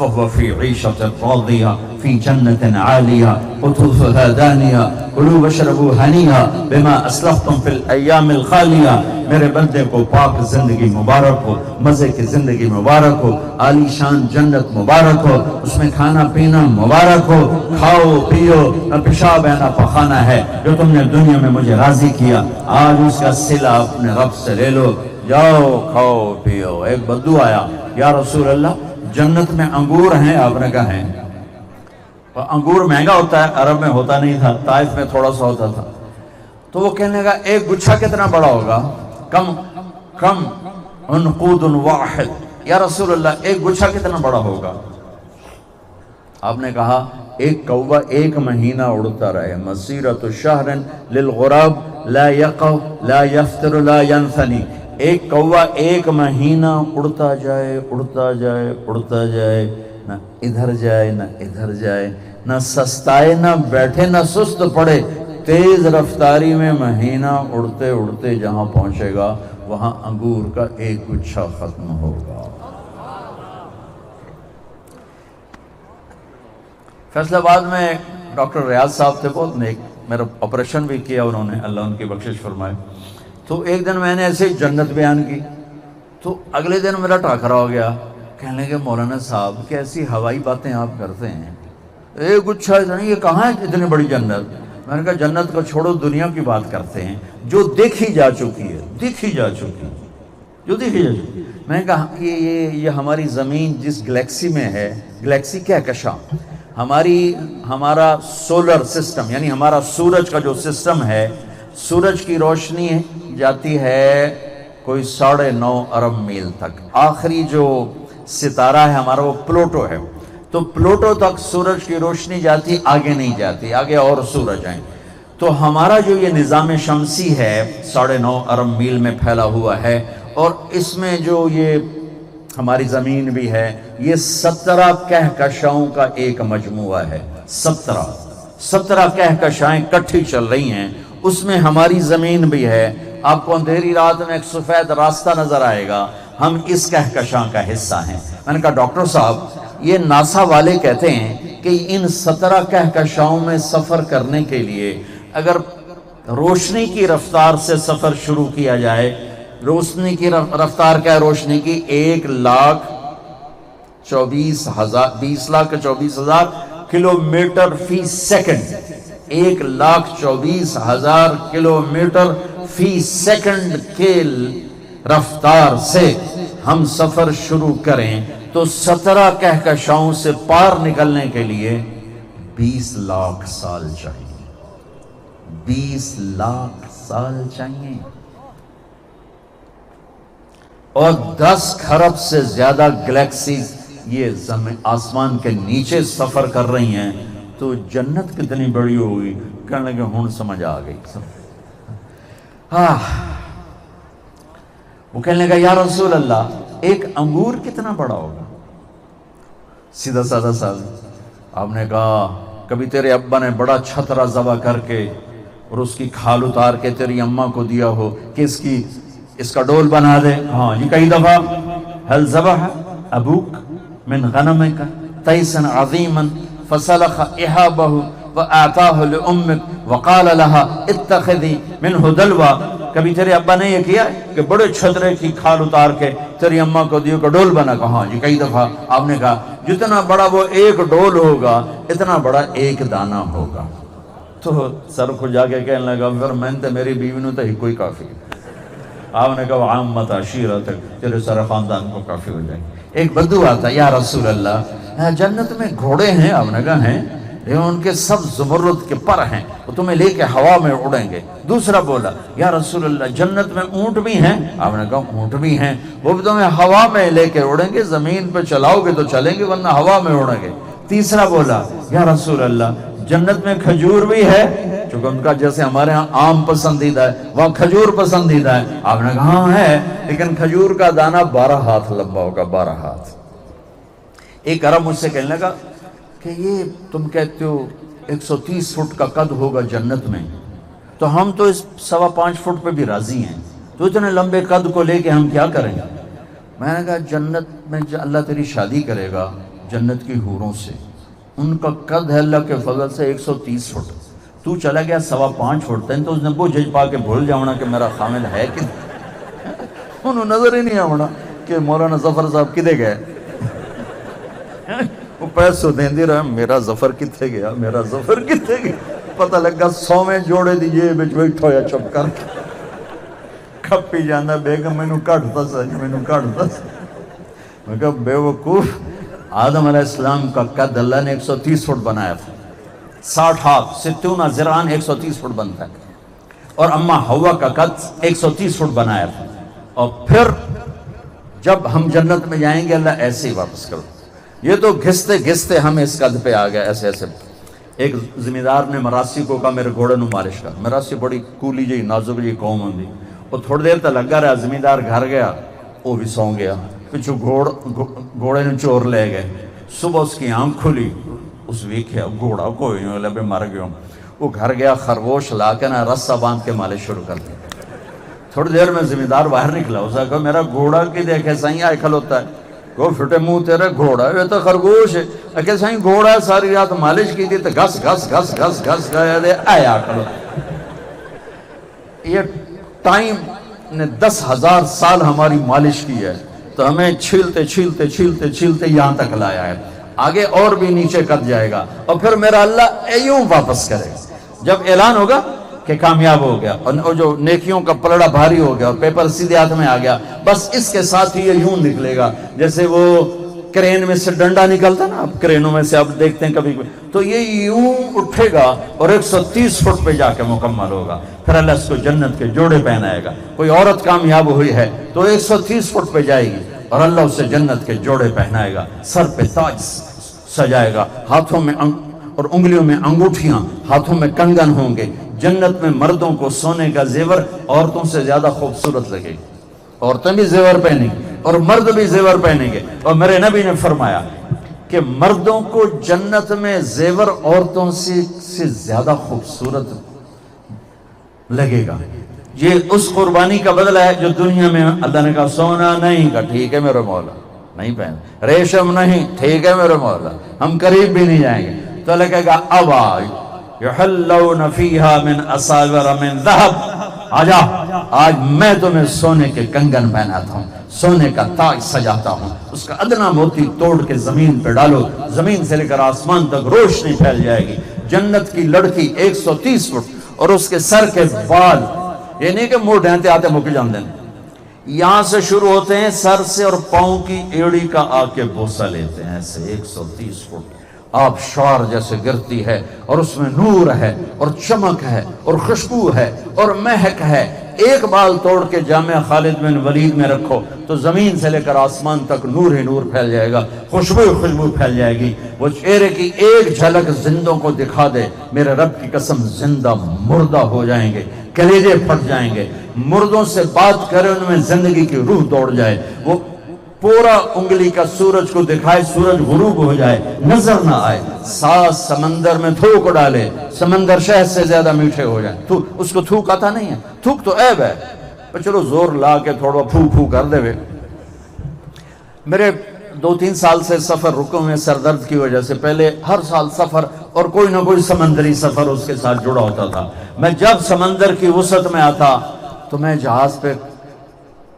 فهو في عيشة راضية في جنة عالية قطوفها دانية كلوا واشربوا هنيئا بما اسلفتم في الايام الخالية. میرے بندے کو پاک زندگی مبارک ہو، مزے کی زندگی مبارک ہو، عالی شان جنت مبارک ہو، اس میں کھانا پینا مبارک ہو، کھاؤ پیو، نہ پیشاب ہے نہ پخانہ ہے، جو تم نے دنیا میں مجھے راضی کیا آج اس کا صلہ اپنے رب سے لے لو، جاؤ کھاؤ پیو. ایک بدو آیا، یا رسول اللہ جنت میں انگور ہیں؟ آپ نے کہا ہیں. انگور مہنگا ہوتا ہے، عرب میں ہوتا نہیں تھا، طائف میں تھوڑا سا ہوتا تھا. تو وہ کہنے لگا ایک گچھا کتنا بڑا ہوگا؟ کم عنقود واحد. یا رسول اللہ ایک گچھا کتنا بڑا ہوگا؟ آپ نے کہا ایک کوہ ایک مہینہ اڑتا رہے، مسیرۃ شہر للغراب لا یقع لا یفتر لا ینثنی. ایک کوہ ایک مہینہ اڑتا جائے اڑتا جائے اڑتا جائے، نہ ادھر جائے نہ ادھر جائے، نہ سستائے نہ بیٹھے نہ سست پڑے، تیز رفتاری میں مہینہ اڑتے اڑتے جہاں پہنچے گا وہاں انگور کا ایک گچھا ختم ہوگا. فیصل آباد میں ڈاکٹر ریاض صاحب تھے، بہت نیک، میرا آپریشن بھی کیا انہوں نے، اللہ ان کی بخشش فرمائے. تو ایک دن میں نے ایسے ہی جنت بیان کی، تو اگلے دن میرا ٹاکرا ہو گیا. کہنے لگے مولانا صاحب کیسی ہوائی باتیں آپ کرتے ہیں، ایک گچھا اتنا، یہ کہاں ہے اتنی بڑی جنت؟ میں نے کہا جنت کو چھوڑو، دنیا کی بات کرتے ہیں جو دیکھی جا چکی ہے، دیکھی جا چکی ہے، جو دیکھی جا چکی. میں نے کہا یہ ہماری زمین جس گلیکسی میں ہے، گلیکسی کہکشاں، ہمارا سولر سسٹم یعنی ہمارا سورج کا جو سسٹم ہے، سورج کی روشنی جاتی ہے کوئی 9.5 ارب میل تک. آخری جو ستارہ ہے ہمارا وہ پلوٹو ہے، تو پلوٹو تک سورج کی روشنی جاتی، آگے نہیں جاتی، آگے اور سورج ہیں. تو ہمارا جو یہ نظام شمسی ہے 9.5 ارب میل میں پھیلا ہوا ہے، اور اس میں جو یہ ہماری زمین بھی ہے، یہ 17 کہکشاؤں کا ایک مجموعہ ہے. 17 کہکشائیں کٹھی چل رہی ہیں، اس میں ہماری زمین بھی ہے. آپ کو اندھیری رات میں ایک سفید راستہ نظر آئے گا، ہم اس کہکشاں کا حصہ ہیں. میں نے کہا ڈاکٹر صاحب یہ ناسا والے کہتے ہیں کہ ان 17 کہکشاؤں میں سفر کرنے کے لیے اگر روشنی کی رفتار سے سفر شروع کیا جائے، روشنی کی رفتار کیا ہے روشنی کی؟ 1,24,000 کلومیٹر فی سیکنڈ. 1,24,000 کلومیٹر فی سیکنڈ کے رفتار سے ہم سفر شروع کریں تو 17 کہکشاؤں سے پار نکلنے کے لیے 20 لاکھ سال چاہیے. 20 لاکھ سال چاہیے، اور 10 کھرب سے زیادہ گلیکسیز یہ آسمان کے نیچے سفر کر رہی ہیں. تو جنت کتنی بڑی ہوگی؟ کہنے لگے ہون سمجھ آ گئی. وہ کہنے لگا یا رسول اللہ ایک انگور کتنا بڑا ہوگا؟ سیدھا سادہ سال. آپ نے کہا کبھی تیرے ابا نے بڑا چھترا ذبح کر کے اور اس کی کھال اتار کے تیری اماں کو دیا ہو کہ اس کا ڈول بنا دے؟ ہاں یہ کئی دفعہ. هل ذبح ابوک من غنمک تیسا عظیما فسلخ احابه واعطاه لامک وقال لها اتخذی منه دلوا. کبھی تیرے ابا نے یہ کیا کہ بڑے چھترے کی کھال اتار کے تیری اماں کو دیو کا ڈول بنا؟ کہا جی کئی دفعہ. آپ نے کہا جتنا بڑا وہ ایک ڈول ہوگا اتنا بڑا ایک دانہ ہوگا. تو سر کو جا کے کہنے لگا پھر میں نے میری بیوی نے تو ہی کوئی کافی. آپ نے کہا عامت عشیرتک، تیرے سارے خاندان کو کافی ہو جائے. ایک بدو آتا یا رسول اللہ جنت میں گھوڑے ہیں؟ آپ نے کہا ہیں، ان کے سب زمرد کے پر ہیں، وہ تمہیں لے کے ہوا میں اڑیں گے. دوسرا بولا یا رسول اللہ جنت میں اونٹ بھی ہیں؟ آپ نے کہا اونٹ بھی ہیں، وہ بھی تمہیں ہوا میں لے کے اڑیں گے، زمین پہ چلاؤ گے تو چلیں گے ورنہ ہوا میں اڑیں گے. تیسرا بولا یا رسول اللہ جنت میں کھجور بھی ہے؟ چونکہ ان کا جیسے ہمارے ہاں آم پسندیدہ ہے وہاں کھجور پسندیدہ ہے. آپ نے کہا ہاں ہے، لیکن کھجور کا دانہ 12 ہاتھ لمبا ہوگا. 12 ہاتھ. ایک عرب مجھ سے کہنے لگا کہ یہ تم کہتے ہو 130 فٹ کا قد ہوگا جنت میں، تو ہم تو اس 5.25 فٹ پہ بھی راضی ہیں، تو اتنے لمبے قد کو لے کے ہم کیا کریں گے؟ میں نے کہا جنت میں اللہ تیری شادی کرے گا جنت کی حوروں سے، ان کا قد ہے اللہ کے فضل سے 130 فٹ، تو چلا گیا 5.25 فٹ تین، تو اس نے وہ جج پا کے بھول جاؤنا کہ میرا خامد ہے کہ انہوں نظر ہی نہیں آونا کہ مولانا ظفر صاحب کدے گئے، وہ پیسوں دیں دی رہا میرا ظفر کتھے گیا، میرا ظفر کتھے گیا، پتہ لگا 100 جوڑے دیجئے بچ بیٹھا ہویا چپ کر کے کھپی جاندہ بیگم میں نو کٹتا سج، میں نو کٹتا سج۔ میں کہا بے وقوف، آدم علیہ السلام کا قد اللہ نے 130 فٹ بنایا تھا، 60 ہاتھ 60 ذراعاً 130 فٹ بنتا ہے، اور اما ہوا کا قد 130 فٹ بنایا تھا۔ اور پھر جب ہم جنت میں جائیں گے اللہ ایسے ہی واپس کرو، یہ تو گھستے گھستے ہم اس قد پہ آ گئے ایسے ایسے۔ ایک زمیندار نے مراسی کو کہا میرے گھوڑے نو مالش کر، مراسی بڑی کولی جی نازک جی قوم ہوندی، وہ تھوڑی دیر تک لگا رہا، زمیندار گھر گیا، وہ بھی سو گیا، پچھو گھوڑے نے چور لے گئے، صبح اس کی آنکھ کھلی، اس ویکھیا گھوڑا کوئی نہیں لبے مر گیا، وہ گھر گیا خرگوش لا کے نا رسہ باندھ کے مالش شروع کر دیا۔ تھوڑی دیر میں زمیندار باہر نکلا، اسے کہا میرا گھوڑا کی دیکھے سائیں آئے کھلوتا ہے، کہو پھٹے منہ تیرے گھوڑا ہے، یہ تو خرگوش ہے، کہ سائیں گھوڑا ہے ساری رات مالش کی تھی تو گھس گھس گھس گھس گھس گیا دے آیا کھلوتا۔ یہ ٹائم نے 10,000 سال ہماری مالش کی ہے، تو ہمیں چھیلتے چھیلتے چھیلتے چھیلتے یہاں تک لایا ہے، آگے اور بھی نیچے کٹ جائے گا، اور پھر میرا اللہ یوں واپس کرے گا جب اعلان ہوگا کہ کامیاب ہو گیا اور جو نیکیوں کا پلڑا بھاری ہو گیا اور پیپر سیدھے ہاتھ میں آ گیا، بس اس کے ساتھ ہی یہ یوں نکلے گا جیسے وہ کرین میں سے ڈنڈا نکلتا نا، اب کرینوں میں سے آپ دیکھتے ہیں کبھی تو یہ یوں اٹھے گا اور 130 فٹ پہ جا کے مکمل ہوگا، پھر اللہ اس کو جنت کے جوڑے پہنائے گا۔ کوئی عورت کامیاب ہوئی ہے تو 130 فٹ پہ جائے گی اور اللہ اسے جنت کے جوڑے پہنائے گا، سر پہ تاج سجائے گا، ہاتھوں میں اور انگلیوں میں انگوٹھیاں، ہاتھوں میں کنگن ہوں گے۔ جنت میں مردوں کو سونے کا زیور عورتوں سے زیادہ خوبصورت لگے گی، عورتیں بھی زیور پہنیں گی اور مرد بھی زیور پہنیں گے، اور میرے نبی نے فرمایا کہ مردوں کو جنت میں زیور عورتوں سے زیادہ خوبصورت لگے گا۔ یہ اس قربانی کا بدلہ ہے جو دنیا میں اللہ نے کہا سونا نہیں کا ٹھیک ہے میرے مولا نہیں پہن، ریشم نہیں ٹھیک ہے میرے مولا ہم قریب بھی نہیں جائیں گے، تو اللہ کہے گا اب یحلون فیہا من اساور من ذہب، آجا آج میں تمہیں سونے کے کنگن پہناتا ہوں، سونے کا تاج سجاتا ہوں، اس کا ادنا موتی توڑ کے زمین پہ ڈالو، زمین سے لے کر آسمان تک روشنی پھیل جائے گی۔ جنت کی لڑکی 130 فٹ اور اس کے سر کے بال، یہ نہیں کہ موڑ ڈھانتے آتے مک جاندے ہیں، یہاں سے شروع ہوتے ہیں سر سے اور پاؤں کی ایڑی کا آ کے بوسہ لیتے ہیں، ایسے 130 فٹ آپ شعر جیسے گرتی ہے، اور اس میں نور ہے اور چمک ہے اور خوشبو ہے اور مہک ہے۔ ایک بال توڑ کے جامع خالد بن ولید میں رکھو تو زمین سے لے کر آسمان تک نور ہی نور پھیل جائے گا، خوشبو ہی خوشبو پھیل جائے گی۔ وہ چہرے کی ایک جھلک زندوں کو دکھا دے، میرے رب کی قسم زندہ مردہ ہو جائیں گے، کلیجے پھٹ جائیں گے، مردوں سے بات کرے ان میں زندگی کی روح دوڑ جائے، وہ پورا انگلی کا سورج کو دکھائے، سورج غروب ہو جائے نظر نہ آئے، ساتھ سمندر میں تھوک ڈالے، سمندر شہد سے زیادہ میٹھے ہو جائیں، اس کو تھوک آتا نہیں ہے، تھوک تو عیب ہے، پر چلو زور لا کے تھوڑا پھو پھو کر دے وے۔ میرے 2-3 سال سے سفر رکوں میں سر درد کی وجہ سے، پہلے ہر سال سفر اور کوئی نہ کوئی سمندری سفر اس کے ساتھ جڑا ہوتا تھا۔ میں جب سمندر کی وسعت میں آتا تو میں جہاز پہ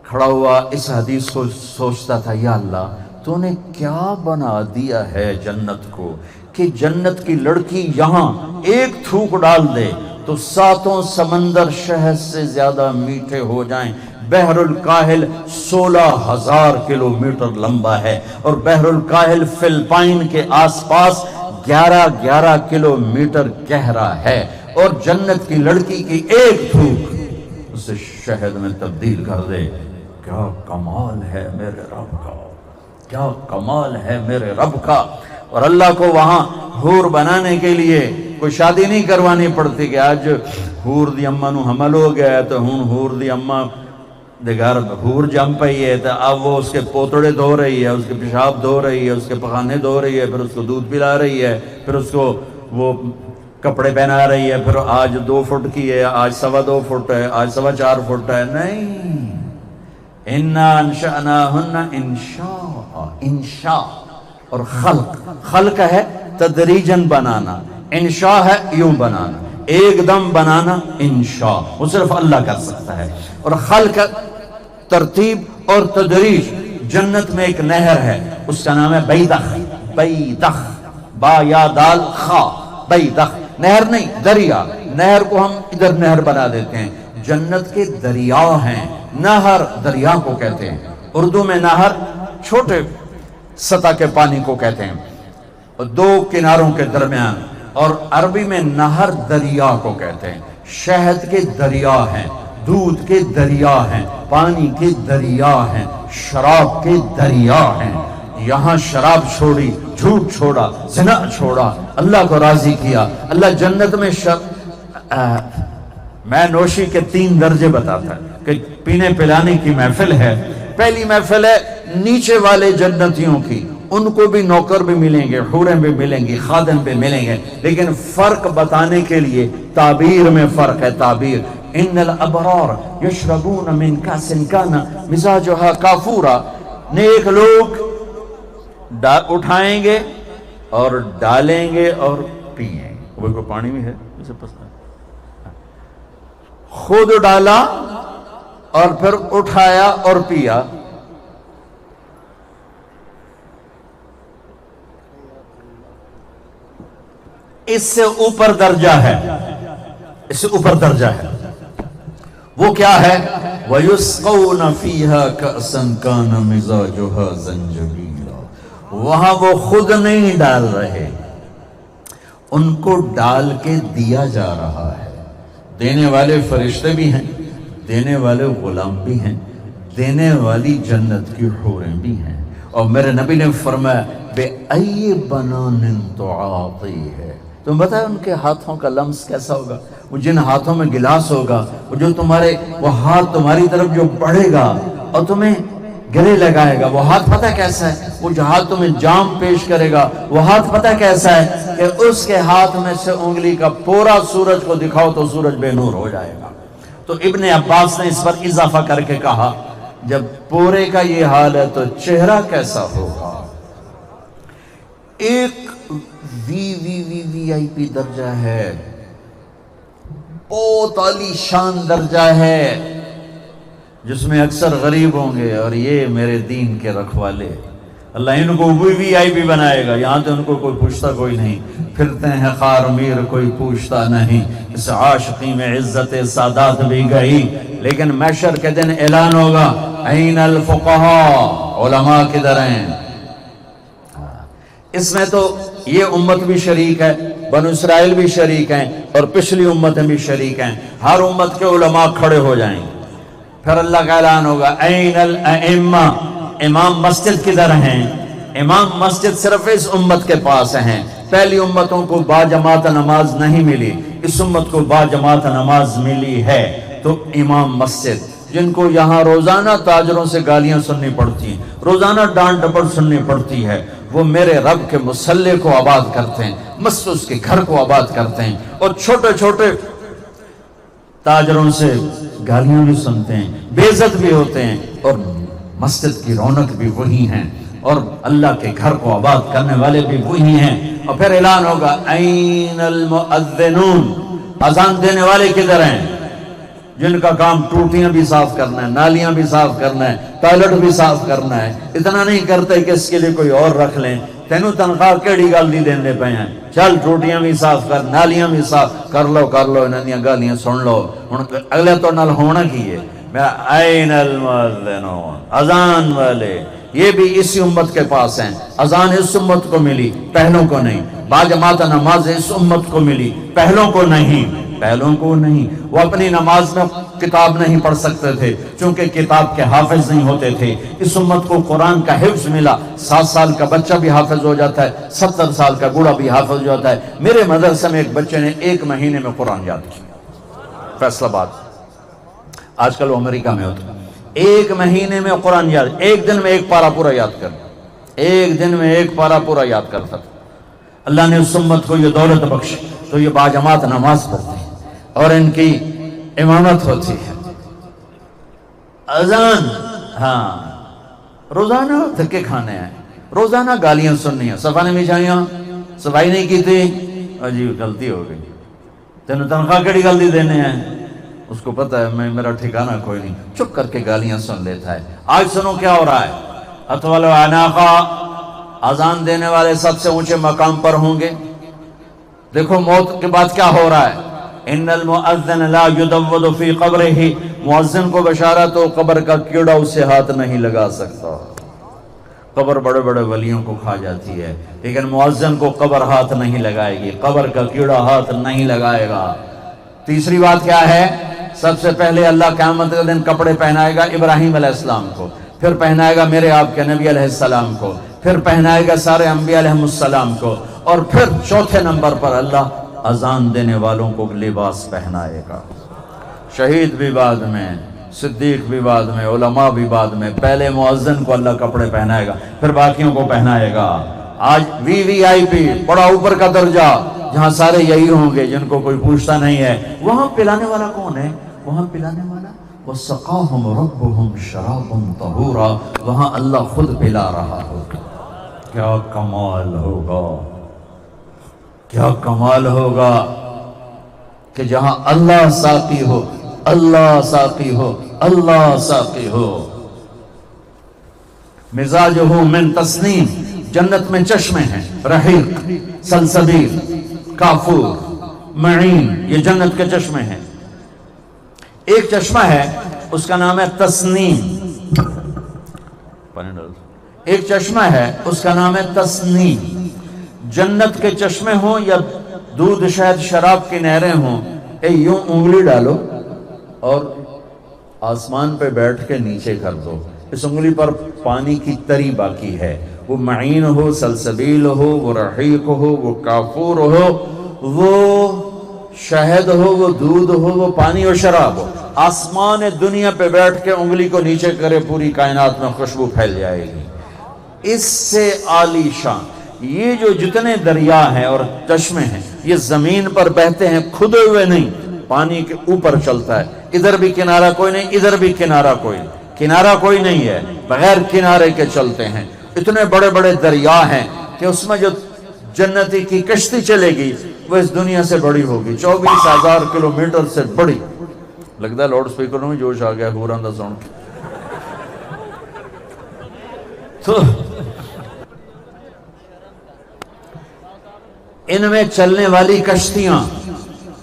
کھڑا ہوا اس حدیث کو سوچتا تھا، یا اللہ تو نے کیا بنا دیا ہے جنت کو کہ جنت کی لڑکی یہاں ایک تھوک ڈال دے تو 7 سمندر شہد سے زیادہ میٹھے ہو جائیں۔ بحر الکاہل 16,000 کلومیٹر لمبا ہے اور بحر الکاہل فلپائن کے آس پاس 11 کلومیٹر گہرا ہے، اور جنت کی لڑکی کی ایک تھوک اسے شہد میں تبدیل کر دے۔ کیا کمال ہے میرے رب کا، کیا کمال ہے میرے رب کا۔ اور اللہ کو وہاں حور بنانے کے لیے کوئی شادی نہیں کروانی پڑتی کہ آج حور دی اماں نو حمل ہو گیا ہے تو ہن حور دی اماں دے گھر حور جم پئی ہے تو اب وہ اس کے پوتڑے دھو رہی ہے، اس کے پیشاب دھو رہی ہے، اس کے پخانے دھو رہی ہے، پھر اس کو دودھ پلا رہی ہے، پھر اس کو وہ کپڑے پہنا رہی ہے، پھر آج 2 فٹ کی ہے، آج 2.25 فٹ ہے، آج 4.25 فٹ ہے۔ نہیں، اِنَّا أَنشَأْنَاهُنَّ إِنشَاءً، انشاء اور خلق ہے تدریجن بنانا، انشاء ہے یوں بنانا، ایک دم بنانا انشاء وہ صرف اللہ کر سکتا ہے، اور خلق ترتیب اور تدریج۔ جنت میں ایک نہر ہے، اس کا نام ہے بیدخ، بیدخ، با یا دال خا، بیدخ، نہر نہیں دریا، نہر کو ہم ادھر نہر بنا دیتے ہیں، جنت کے دریا ہیں، نہر دریا کو کہتے ہیں، اردو میں نہر چھوٹے سطح کے پانی کو کہتے ہیں، دو کناروں کے درمیان، اور عربی میں نہر دریا کو کہتے ہیں۔ شہد کے دریا ہیں، دودھ کے دریا ہیں، پانی کے دریا ہیں، شراب کے دریا ہیں۔ یہاں شراب چھوڑی، جھوٹ چھوڑا، زنا چھوڑا، اللہ کو راضی کیا۔ اللہ جنت میں میں نوشی کے 3 درجے بتاتا ہے کہ پینے پلانے کی محفل ہے۔ پہلی محفل ہے نیچے والے جنتیوں کی، ان کو بھی نوکر بھی ملیں گے، حوریں بھی ملیں گی، خادم بھی ملیں گے، لیکن فرق بتانے کے لیے تعبیر میں فرق ہے۔ تعبیر ان الابرار یشربون من کاس کان مزاجها کافورا، نیک لوگ اٹھائیں گے اور ڈالیں گے اور پیئیں گے۔ وہ کوئی پانی بھی ہے اسے پسند، خود ڈالا اور پھر اٹھایا اور پیا۔ اس سے اوپر درجہ ہے، اس سے اوپر درجہ ہے، وہ کیا ہے؟ وَيُسْقَوْنَ فِيهَا كَأْسًا كَانَ مِزَاجُهَا زَنْجَبِيلًا، وہاں وہ خود نہیں ڈال رہے، ان کو ڈال کے دیا جا رہا ہے۔ دینے والے فرشتے بھی ہیں، دینے والے غلام بھی ہیں، دینے والی جنت کی حوریں بھی ہیں۔ اور میرے نبی نے فرمایا بِأَيِّ بَنَانٍ تُعَاطِي ہے، تم بتائیں ان کے ہاتھوں کا لمس کیسا ہوگا؟ وہ جن ہاتھوں میں گلاس ہوگا، وہ جو وہ ہاتھ تمہاری طرف جو بڑھے گا اور تمہیں گلے لگائے گا، وہ ہاتھ پتہ کیسا ہے؟ وہ جو ہاتھ تمہیں جام پیش کرے گا، وہ ہاتھ پتہ کیسا ہے کہ اس کے ہاتھ میں سے انگلی کا پورا سورج کو دکھاؤ تو سورج بے نور ہو جائے گا۔ تو ابن عباس نے اس پر اضافہ کر کے کہا جب پورے کا یہ حال ہے تو چہرہ کیسا ہوگا؟ ایک وی آئی پی درجہ ہے، بہت عالی شان درجہ ہے، جس میں اکثر غریب ہوں گے، اور یہ میرے دین کے رکھوالے، اللہ ان کو وی آئی پی بنائے گا۔ یہاں تو ان کو کوئی پوچھتا کوئی نہیں، پھرتے ہیں خار میر کوئی پوچھتا نہیں، اس عاشقی میں عزت سادات بھی گئی۔ لیکن محشر کے دن اعلان ہوگا این الفقہاء، علماء کدھر ہیں؟ اس میں تو یہ امت بھی شریک ہے، بنو اسرائیل بھی شریک ہیں، اور پچھلی امتیں بھی شریک ہیں، ہر امت کے علماء کھڑے ہو جائیں گے۔ پھر اللہ کا اعلان ہوگا این الائمہ، امام مسجد کدھر ہیں؟ امام مسجد صرف اس امت کے پاس ہیں۔ پہلی امتوں کو با جماعت نماز نہیں ملی، اس امت کو با جماعت نماز ملی ہے۔ تو امام مسجد جن کو یہاں روزانہ تاجروں سے گالیاں سننی پڑتی ہیں، روزانہ ڈانٹ ڈپٹ سننی پڑتی ہے، وہ میرے رب کے مصلی کو آباد کرتے ہیں، مسجد اس کے گھر کو آباد کرتے ہیں، اور چھوٹے چھوٹے تاجروں سے گالیاں بھی سنتے ہیں، بے عزت بھی ہوتے ہیں، اور مسجد کی رونق بھی وہی ہیں، اور اللہ کے گھر کو آباد کرنے والے بھی وہی ہیں۔ اور پھر اعلان ہوگا این المؤذنون، اذان دینے والے کدھر ہیں؟ جن کا کام ٹوٹیاں بھی صاف کرنا ہے، نالیاں بھی صاف کرنا ہے، ٹوائلٹ بھی صاف کرنا ہے، اتنا نہیں کرتے کہ اس کے لیے کوئی اور رکھ لیں۔ تینوں تنخواہ کیڑی گل دی دیندے پے ہیں، چل ٹوٹیاں بھی صاف کر، نالیاں بھی صاف کر لو انہاں دیاں گالیاں سن لو۔ ہن اگلے تو نال ہونا کی ہے، میں این المؤذنون، اذان والے، یہ بھی اسی امت کے پاس ہیں۔ اذان اس امت کو ملی، پہلوں کو نہیں۔ با جماعت نماز اس امت کو ملی، پہلوں کو نہیں، پہلوں کو نہیں۔ وہ اپنی نماز میں کتاب نہیں پڑھ سکتے تھے چونکہ کتاب کے حافظ نہیں ہوتے تھے۔ اس امت کو قرآن کا حفظ ملا، 7 سال کا بچہ بھی حافظ ہو جاتا ہے، 70 سال کا بوڑھا بھی حافظ ہو جاتا ہے۔ میرے مدرسے میں ایک بچے نے 1 مہینے میں قرآن یاد کیا، فیصل آباد، آج کل وہ امریکہ میں ہوتا ہے۔ 1 مہینے میں قرآن یاد، 1 دن میں 1 پارہ پورا یاد کر، 1 دن میں 1 پارہ پورا یاد کرتا تھا۔ اللہ نے اس امت کو یہ دولت بخشی تو یہ باجماعت نماز پڑھتے ہیں اور ان کی امامت ہوتی ہے۔ اذان، ہاں روزانہ دھکے کھانے ہیں، روزانہ گالیاں سننی ہیں، صفا نہیں بچھائیاں، صفائی نہیں کی تھی، عجیب غلطی ہو گئی، تینوں تنخواہ کیڑی غلطی دینے ہیں، اس کو پتہ ہے میں میرا ٹھکانہ کوئی نہیں، چپ کر کے گالیاں سن لیتا ہے۔ آج سنو کیا ہو رہا ہے، اطول عناقہ، اذان دینے والے سب سے اونچے مقام پر ہوں گے۔ دیکھو موت کے بعد کیا ہو رہا ہے، ان المؤذن لا يدود فی قبرہ، مؤذن کو بشارت ہو قبر کا کیڑا اسے ہاتھ نہیں لگا سکتا۔ قبر بڑے بڑے ولیوں کو کھا جاتی ہے، لیکن مؤذن کو قبر ہاتھ نہیں لگائے گی، قبر کا کیڑا ہاتھ نہیں لگائے گا۔ تیسری بات کیا ہے، سب سے پہلے اللہ قیامت کے دن کپڑے پہنائے گا ابراہیم علیہ السلام کو، پھر پہنائے گا میرے آپ کے نبی علیہ السلام کو، پھر پہنائے گا سارے انبیاء علیہ السلام کو، اور پھر چوتھے نمبر پر اللہ اذان دینے والوں کو لباس پہنائے گا۔ شہید بھی بعد میں، صدیق بھی بعد میں، علماء بھی بعد میں، پہلے مؤذن کو اللہ کپڑے پہنائے گا، پھر باقیوں کو پہنائے گا۔ آج VIP بڑا اوپر کا درجہ، جہاں سارے یہی ہوں گے جن کو کوئی پوچھتا نہیں ہے، وہاں پلانے والا کون ہے؟ وہاں پلانے والا وَسَقَاهُمْ رَبُّهُمْ شَرَابًا طَهُورًا، وہاں اللہ خود پلا رہا ہوگا۔ کیا کمال ہوگا، کیا کمال ہوگا کہ جہاں اللہ ساقی ہو، اللہ ساقی ہو، اللہ ساقی ہو۔ مزاجہ من تسنیم، جنت میں چشمے ہیں، رحیق، سلسبیل، کافور، معین، یہ جنت کے چشمے ہیں۔ ایک چشمہ ہے اس کا نام ہے تسنیم، ایک چشمہ ہے اس کا نام ہے تسنیم۔ جنت کے چشمے ہوں یا دودھ شہد شراب کی نہریں ہوں، یوں انگلی ڈالو اور آسمان پہ بیٹھ کے نیچے کر دو، اس انگلی پر پانی کی تری باقی ہے، وہ معین ہو، سلسبیل ہو، وہ رحیق ہو، وہ کافور ہو، وہ شہد ہو، وہ دودھ ہو، وہ پانی اور شراب ہو، آسمان دنیا پہ بیٹھ کے انگلی کو نیچے کرے پوری کائنات میں خوشبو پھیل جائے گی۔ اس سے عالی شان یہ جو جتنے دریا ہیں اور چشمے ہیں، یہ زمین پر بہتے ہیں، کھدے ہوئے نہیں، پانی کے اوپر چلتا ہے، ادھر بھی کنارہ کوئی نہیں، ادھر بھی کنارہ کوئی نہیں، کنارہ کوئی نہیں ہے، بغیر کنارے کے چلتے ہیں۔ اتنے بڑے بڑے دریا ہیں کہ اس میں جو جنتی کی کشتی چلے گی وہ اس دنیا سے بڑی ہوگی، 24,000 کلومیٹر سے بڑی۔ لگتا ہے لاؤڈ سپیکروں میں جوش آ گیا، ہوران دا ساؤنڈ۔ تو ان میں چلنے والی کشتیاں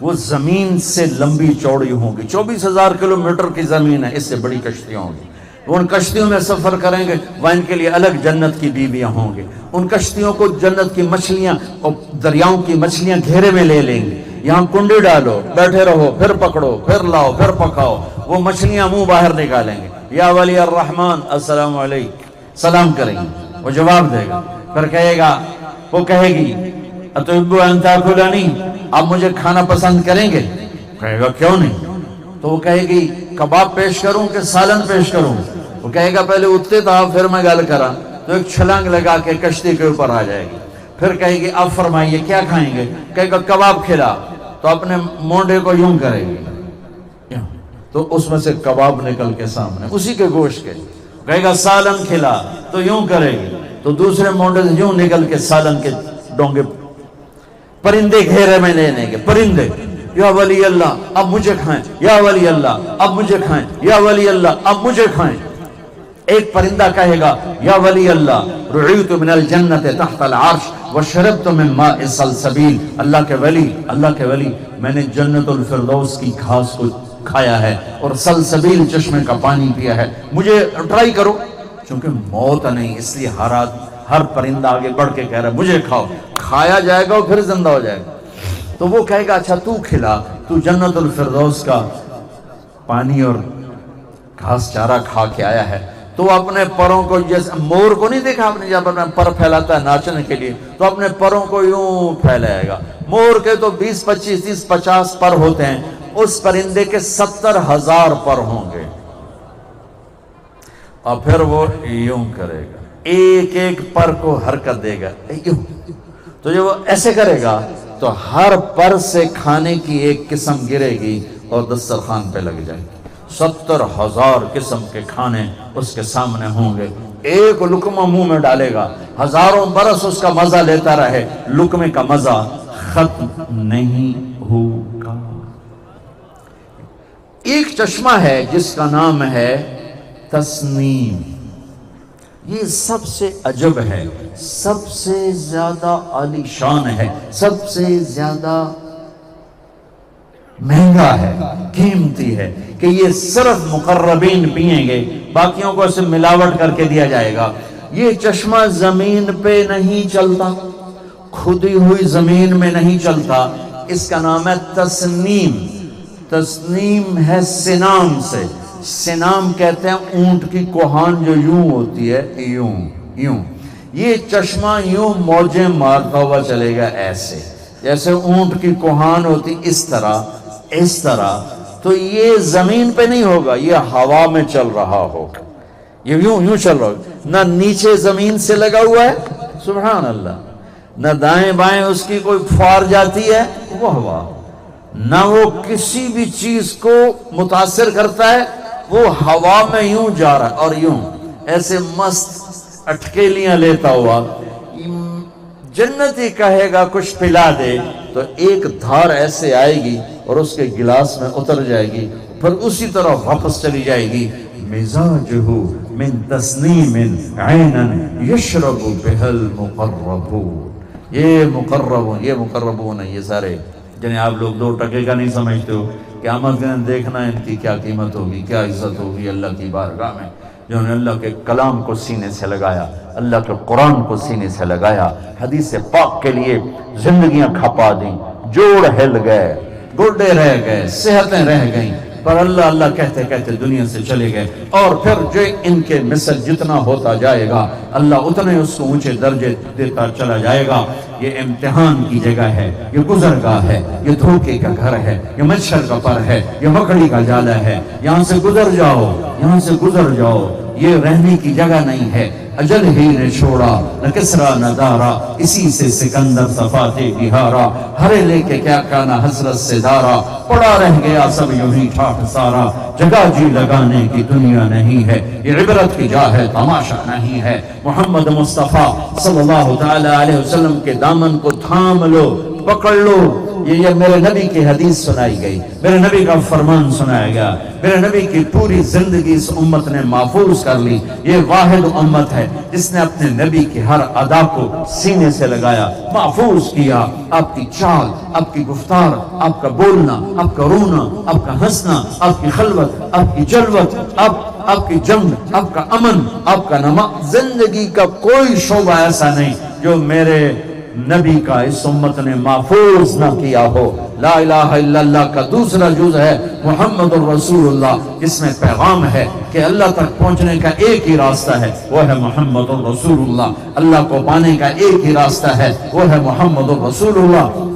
وہ زمین سے لمبی چوڑی ہوں گی، 24,000 کلومیٹر کی زمین ہے، اس سے بڑی کشتیاں ہوں گی۔ ان کشتیوں میں سفر کریں گے، وہ ان کے لیے الگ جنت کی بیویاں ہوں گے۔ ان کشتیوں کو جنت کی مچھلیاں اور دریاؤں کی مچھلیاں گھیرے میں لے لیں گے، یہاں کنڈی ڈالو، بیٹھے رہو، پھر پکڑو، پھر لاؤ، پھر پکاؤ، وہ مچھلیاں منہ باہر نکالیں گے، یا ولی الرحمن السلام علیکم، سلام کریں گے، وہ جواب دے گا، پھر کہے گا، وہ کہے گی اتحب ان تاکلنی، آپ مجھے کھانا پسند کریں گے؟ کہے گا کیوں نہیں؟ تو وہ کہے گی کباب پیش کروں کہ سالن پیش کروں؟ وہ کہے گا پہلے اٹھتے تھا پھر میں گل کرا، تو ایک چھلانگ لگا کے کشتی کے اوپر آ جائے گی، پھر کہے گی آپ فرمائیے کیا کھائیں گے؟ کہے گا کباب کھلا، تو اپنے مونڈے کو یوں کرے گی، تو اس میں سے کباب نکل کے سامنے اسی کے گوشت کے۔ کہے گا سالن کھلا، تو یوں کرے گی، تو دوسرے مونڈے سے یوں نکل کے سالن کے ڈونگے، پرندے گھیرے میں لینے کے، پرندے، یا ولی اللہ اب مجھے کھائیں، یا ولی اللہ اب مجھے کھائیں، یا ولی اللہ اب مجھے کھائیں۔ ایک پرندہ کہے گا یا ولی اللہ رعیت من الجنت تحت العرش وشربت من ماء السلسبیل، اللہ کے ولی میں نے جنت الفردوس کی گھاس کو کھایا ہے اور سلسبیل چشمے کا پانی پیا ہے، مجھے ٹرائی کرو۔ چونکہ موت نہیں، اس لیے ہر پرندہ آگے بڑھ کے کہہ رہا ہے مجھے کھاؤ، کھایا جائے گا اور پھر زندہ ہو جائے گا۔ تو وہ کہے گا اچھا تو کھلا، تو جنت الفردوس کا پانی اور گھاس چارہ کھا کے آیا ہے، تو اپنے پروں کو، جیسے مور کو نہیں دیکھا آپ نے جب اپنا پر پھیلاتا ہے ناچنے کے لیے، تو اپنے پروں کو یوں پھیلائے گا۔ مور کے تو 20 25 30 50 پر ہوتے ہیں، اس پرندے کے 70,000 پر ہوں گے، اور پھر وہ یوں کرے گا، ایک ایک پر کو حرکت دے گا یوں، تو جب وہ ایسے کرے گا تو ہر پر سے کھانے کی ایک قسم گرے گی اور دسترخوان پہ لگ جائے گی۔ 70,000 قسم کے کھانے اس کے سامنے ہوں گے، ایک لقمہ منہ میں ڈالے گا، ہزاروں برس اس کا مزہ لیتا رہے، لقمے کا مزہ ختم نہیں ہوگا۔ ایک چشمہ ہے جس کا نام ہے تسنیم، یہ سب سے عجب ہے، سب سے زیادہ عالی شان ہے، سب سے زیادہ مہنگا ہے، قیمتی ہے، کہ یہ صرف مقربین پیئیں گے، باقیوں کو اسے ملاوٹ کر کے دیا جائے گا۔ یہ چشمہ زمین پہ نہیں چلتا، کھدی ہوئی زمین میں نہیں چلتا، اس کا نام ہے تسنیم۔ تسنیم ہے سنام سے، سنام کہتے ہیں اونٹ کی کوہان جو یوں ہوتی ہے، یوں یوں، یہ چشمہ یوں موجیں مارتا ہوا چلے گا، ایسے جیسے اونٹ کی کوہان ہوتی، اس طرح اس طرح۔ تو یہ زمین پہ نہیں ہوگا، یہ ہوا میں چل رہا ہوگا، یہ یوں یوں چل رہا ہوگا، نہ نیچے زمین سے لگا ہوا ہے، سبحان اللہ، نہ دائیں بائیں اس کی کوئی پھوار جاتی ہے، وہ ہوا، نہ وہ کسی بھی چیز کو متاثر کرتا ہے، وہ ہوا میں یوں جا رہا ہے، اور یوں ایسے مست اٹکیلیاں لیتا ہوا۔ جنتی کہے گا کچھ پلا دے تو ایک دھار ایسے آئے گی اور اس کے گلاس میں اتر جائے گی، پھر اسی طرح واپس چلی جائے گی۔ مزاجہ من تسنیم عینا یشرب بها المقربون، یہ مقربون ہیں، یہ سارے جنہیں آپ لوگ 2 ٹکے کا نہیں سمجھتے ہو، قیامت کے دن دیکھنا ان کی کیا قیمت ہوگی، کیا عزت ہوگی اللہ کی بارگاہ میں، جنہوں نے اللہ کے کلام کو سینے سے لگایا، اللہ کے قرآن کو سینے سے لگایا، حدیث پاک کے لیے زندگیاں کھپا دیں، جوڑ ہل گئے، گوڈے رہ گئے، صحتیں رہ گئیں، پر اللہ اللہ کہتے کہتے دنیا سے چلے گئے۔ اور پھر جو ان کے مثل جتنا ہوتا جائے گا اللہ اتنے اس کو اونچے درجے دیتا چلا جائے گا۔ یہ امتحان کی جگہ ہے، یہ گزرگاہ ہے، یہ دھوکے کا گھر ہے، یہ مچھر کا پر ہے، یہ مکڑی کا جالا ہے، یہاں سے گزر جاؤ، یہاں سے گزر جاؤ، یہ رہنے کی جگہ نہیں ہے۔ اجل ہی نے چھوڑا نہ کسرا نہ دارا، اسی سے سکندر صفاتے بہارا، ہرے لے کے کیا کانا حسرت سے دارا، پڑا رہ گیا سب یوں ہی ٹھاٹ سارا، جگہ جی لگانے کی دنیا نہیں ہے، یہ عبرت کی جا ہے تماشا نہیں ہے۔ محمد مصطفیٰ صلی اللہ تعالی علیہ وسلم کے دامن کو تھام لو، پکڑ لو۔ یہ میرے نبی کی حدیث سنائی گئی، میرے نبی کا فرمان سنایا گیا، میرے نبی کی پوری زندگی اس امت نے محفوظ کر لی۔ یہ واحد امت ہے جس نے اپنے نبی کی ہر ادا کو سینے سے لگایا، محفوظ کیا۔ آپ کی چال، آپ کی گفتار، آپ کا بولنا، آپ کا رونا، آپ کا ہنسنا، آپ کی خلوت، آپ کی جلوت، آپ کی جنگ، آپ کا امن، آپ کا نماز، زندگی کا کوئی شعبہ ایسا نہیں جو میرے نبی کا اس امت نے محفوظ نہ کیا ہو۔ لا الہ الا اللہ کا دوسرا جز ہے محمد الرسول اللہ، جس میں پیغام ہے کہ اللہ تک پہنچنے کا ایک ہی راستہ ہے، وہ ہے محمد الرسول اللہ۔ اللہ کو پانے کا ایک ہی راستہ ہے، وہ ہے محمد الرسول اللہ۔